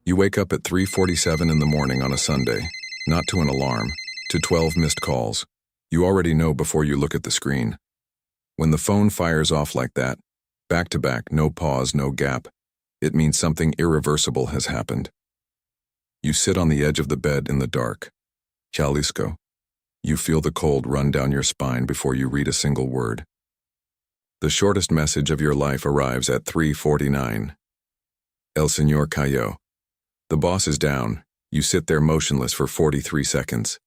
You wake up at 3:47 in the morning on a Sunday, not to an alarm, to 12 missed calls. You already know before you look at the screen. When the phone fires off like that, back to back, no pause, no gap, it means something irreversible has happened. You sit on the edge of the bed in the dark. Jalisco. You feel the cold run down your spine before you read a single word. The shortest message of your life arrives at 3:49. El Señor cayó. The boss is down. You sit there motionless for 43 seconds.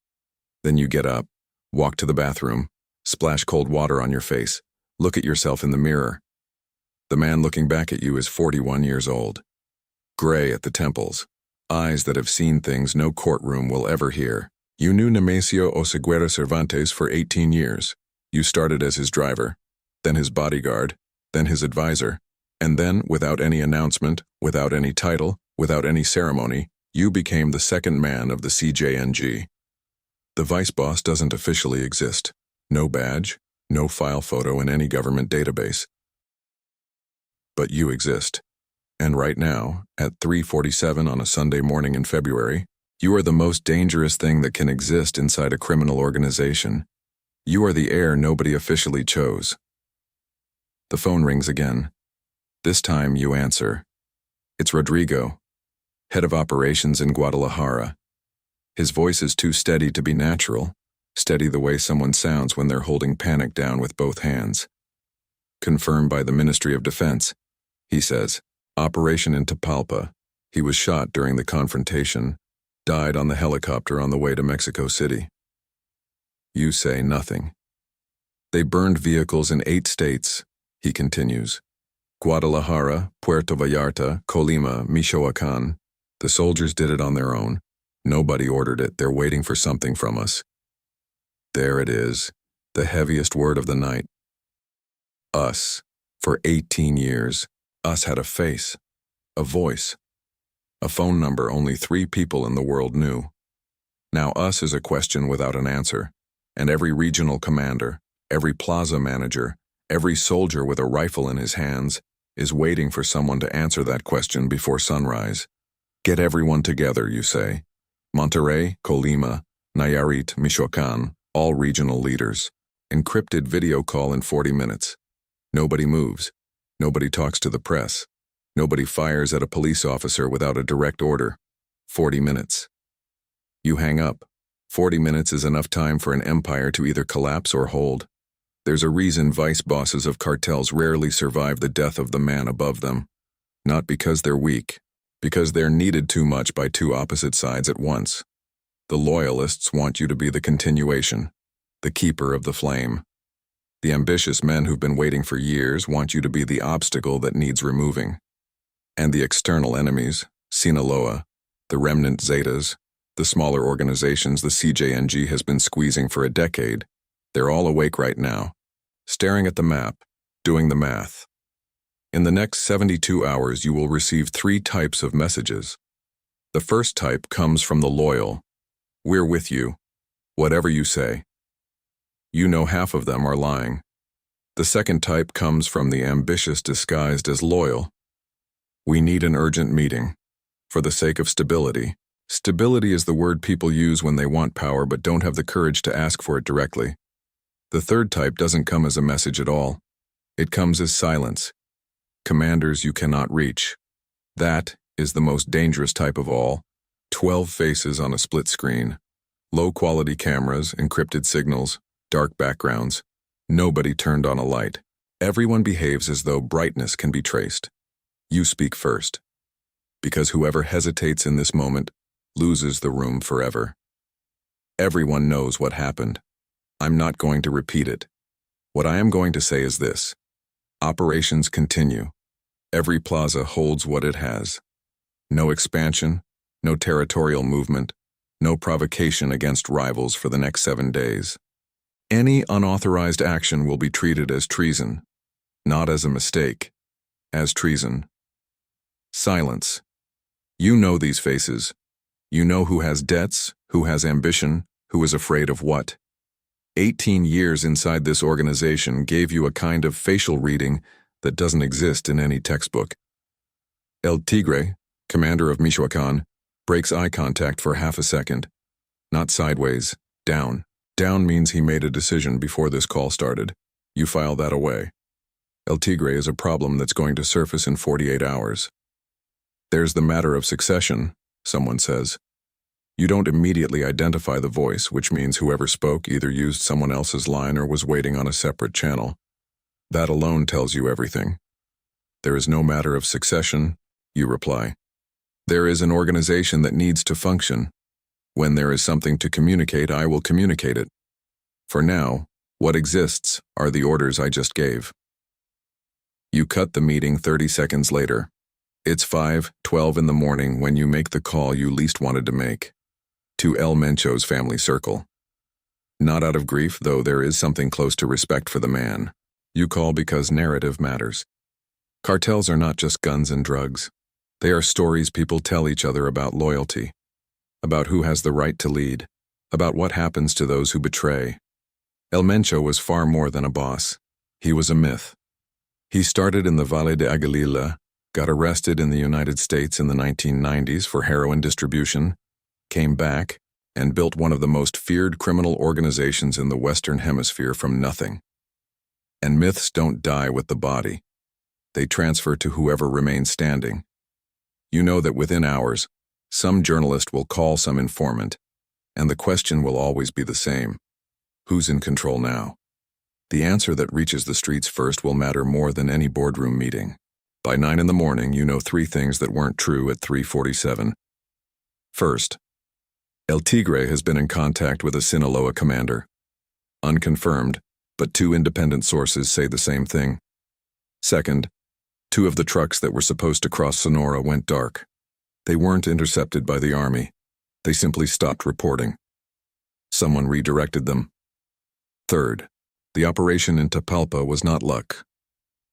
Then you get up, walk to the bathroom, splash cold water on your face, look at yourself in the mirror. The man looking back at you is 41 years old. Gray at the temples, eyes that have seen things no courtroom will ever hear. You knew Nemesio Oseguera Cervantes for 18 years. You started as his driver, then his bodyguard, then his advisor, and then, without any announcement, without any title, without any ceremony, you became the second man of the CJNG. The vice boss doesn't officially exist. No badge, no file photo in any government database. But you exist. And right now, at 3:47 on a Sunday morning in February, you are the most dangerous thing that can exist inside a criminal organization. You are the heir nobody officially chose. The phone rings again. This time you answer. It's Rodrigo, head of operations in Guadalajara. His voice is too steady to be natural, steady the way someone sounds when they're holding panic down with both hands. Confirmed by the Ministry of Defense, he says. Operation in Tapalpa. He was shot during the confrontation, died on the helicopter on the way to Mexico City. You say nothing. They burned vehicles in 8 states, he continues. Guadalajara, Puerto Vallarta, Colima, Michoacán. The soldiers did it on their own. Nobody ordered it. They're waiting for something from us. There it is, the heaviest word of the night. Us. For 18 years, us had a face, a voice, a phone number only 3 people in the world knew. Now us is a question without an answer, and every regional commander, every plaza manager, every soldier with a rifle in his hands is waiting for someone to answer that question before sunrise. Get everyone together, you say. Monterrey, Colima, Nayarit, Michoacán, all regional leaders. Encrypted video call in 40 minutes. Nobody moves. Nobody talks to the press. Nobody fires at a police officer without a direct order. 40 minutes. You hang up. 40 minutes is enough time for an empire to either collapse or hold. There's a reason vice bosses of cartels rarely survive the death of the man above them. Not because they're weak, because they're needed too much by 2 opposite sides at once. The loyalists want you to be the continuation, the keeper of the flame. The ambitious men who've been waiting for years want you to be the obstacle that needs removing. And the external enemies, Sinaloa, the remnant Zetas, the smaller organizations the CJNG has been squeezing for a decade, they're all awake right now, staring at the map, doing the math. In the next 72 hours, you will receive 3 types of messages. The first type comes from the loyal. We're with you, whatever you say. You know half of them are lying. The second type comes from the ambitious disguised as loyal. We need an urgent meeting. For the sake of stability. Stability is the word people use when they want power but don't have the courage to ask for it directly. The third type doesn't come as a message at all. It comes as silence. Commanders you cannot reach. That is the most dangerous type of all. 12 faces on a split screen. Low-quality cameras, encrypted signals, dark backgrounds. Nobody turned on a light. Everyone behaves as though brightness can be traced. You speak first. Because whoever hesitates in this moment loses the room forever. Everyone knows what happened. I'm not going to repeat it. What I am going to say is this. Operations continue. Every plaza holds what it has. No expansion, no territorial movement, no provocation against rivals for the next 7 days. Any unauthorized action will be treated as treason, not as a mistake, as treason. Silence. You know these faces. You know who has debts, who has ambition, who is afraid of what. 18 years inside this organization gave you a kind of facial reading that doesn't exist in any textbook. El Tigre, Commander of Michoacan breaks eye contact for half a second. Not sideways, down. Down means he made a decision before this call started. You file that away. El Tigre is a problem that's going to surface in 48 hours. There's the matter of succession, someone says. You don't immediately identify the voice, which means whoever spoke either used someone else's line or was waiting on a separate channel. That alone tells you everything. There is no matter of succession, you reply. There is an organization that needs to function. When there is something to communicate, I will communicate it. For now, what exists are the orders I just gave. You cut the meeting 30 seconds later. It's 5:12 in the morning when you make the call you least wanted to make. To El Mencho's family circle. Not out of grief, though there is something close to respect for the man. You call because narrative matters. Cartels are not just guns and drugs. They are stories people tell each other about loyalty, about who has the right to lead, about what happens to those who betray. El Mencho was far more than a boss. He was a myth. He started in the Valle de Aguililla, got arrested in the United States in the 1990s for heroin distribution, came back, and built one of the most feared criminal organizations in the Western Hemisphere from nothing. And myths don't die with the body. They transfer to whoever remains standing. You know that within hours, some journalist will call some informant, and the question will always be the same. Who's in control now? The answer that reaches the streets first will matter more than any boardroom meeting. By 9 in the morning, you know 3 things that weren't true at 3:47. First, El Tigre has been in contact with a Sinaloa commander. Unconfirmed, but 2 independent sources say the same thing. Second, 2 of the trucks that were supposed to cross Sonora went dark. They weren't intercepted by the army. They simply stopped reporting. Someone redirected them. Third, the operation in Tapalpa was not luck.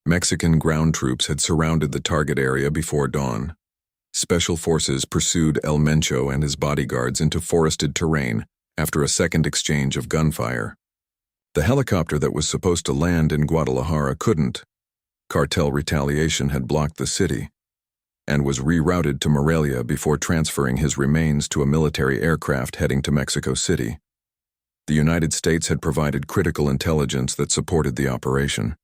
Mexican ground troops had surrounded the target area before dawn. Special forces pursued El Mencho and his bodyguards into forested terrain after a second exchange of gunfire. The helicopter that was supposed to land in Guadalajara couldn't. Cartel retaliation had blocked the city and was rerouted to Morelia before transferring his remains to a military aircraft heading to Mexico City. The United States had provided critical intelligence that supported the operation.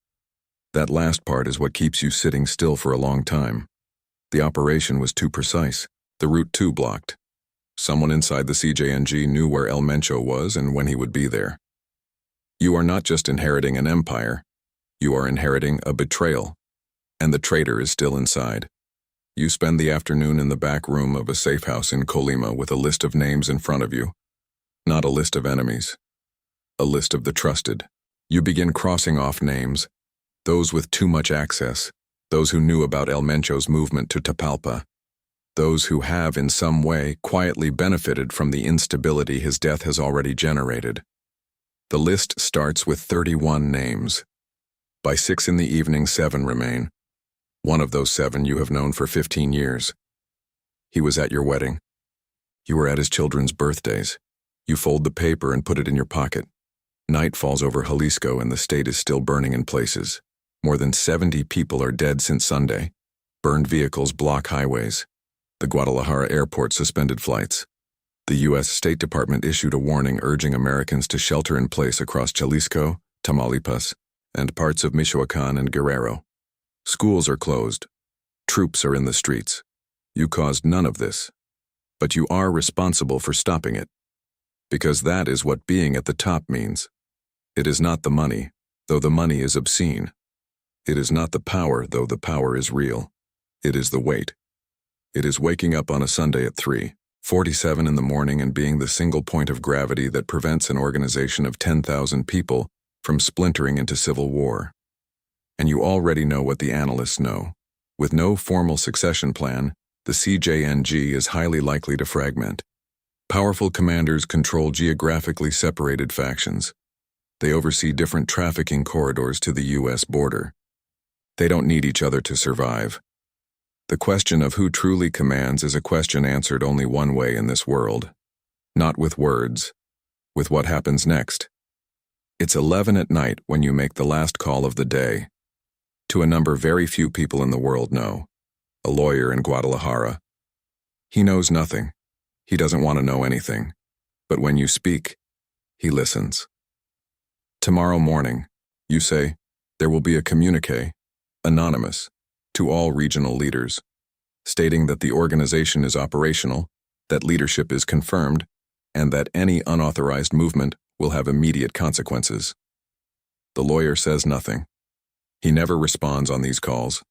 That last part is what keeps you sitting still for a long time. The operation was too precise, the route too blocked. Someone inside the CJNG knew where El Mencho was and when he would be there. You are not just inheriting an empire, you are inheriting a betrayal, and the traitor is still inside. You spend the afternoon in the back room of a safe house in Colima with a list of names in front of you. Not a list of enemies, a list of the trusted. You begin crossing off names, those with too much access, those who knew about El Mencho's movement to Tapalpa, those who have in some way quietly benefited from the instability his death has already generated. The list starts with 31 names. By 6 in the evening, 7 remain. One of those 7 you have known for 15 years. He was at your wedding. You were at his children's birthdays. You fold the paper and put it in your pocket. Night falls over Jalisco and the state is still burning in places. More than 70 people are dead since Sunday. Burned vehicles block highways. The Guadalajara airport suspended flights. The U.S. State Department issued a warning urging Americans to shelter in place across Jalisco, Tamaulipas, and parts of Michoacan and Guerrero. Schools are closed. Troops are in the streets. You caused none of this, but you are responsible for stopping it. Because that is what being at the top means. It is not the money, though the money is obscene. It is not the power, though the power is real. It is the weight. It is waking up on a Sunday at 3:47 in the morning and being the single point of gravity that prevents an organization of 10,000 people from splintering into civil war. And you already know what the analysts know. With no formal succession plan, the CJNG is highly likely to fragment. Powerful commanders control geographically separated factions. They oversee different trafficking corridors to the U.S. border. They don't need each other to survive. The question of who truly commands is a question answered only one way in this world. Not with words, with what happens next. It's 11 at night when you make the last call of the day. To a number very few people in the world know. A lawyer in Guadalajara, He knows nothing. He doesn't want to know anything. But when you speak, he listens. Tomorrow morning, you say, there will be a communiqué, anonymous, to all regional leaders, stating that the organization is operational, that leadership is confirmed, and that any unauthorized movement will have immediate consequences. The lawyer says nothing. He never responds on these calls.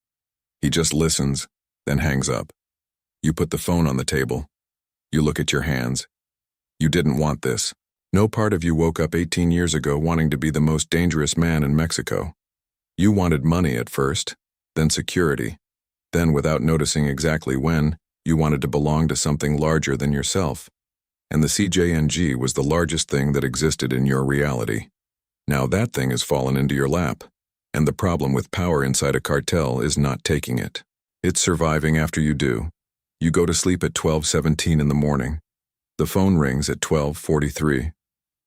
He just listens, then hangs up. You put the phone on the table. You look at your hands. You didn't want this. No part of you woke up 18 years ago wanting to be the most dangerous man in Mexico. You wanted money at first, then security. Then, without noticing exactly when, you wanted to belong to something larger than yourself. And the CJNG was the largest thing that existed in your reality. Now that thing has fallen into your lap. And the problem with power inside a cartel is not taking it. It's surviving after you do. You go to sleep at 12:17 in the morning. The phone rings at 12:43.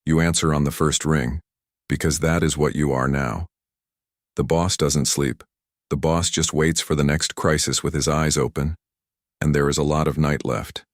You answer on the first ring, because that is what you are now. The boss doesn't sleep. The boss just waits for the next crisis with his eyes open, and there is a lot of night left.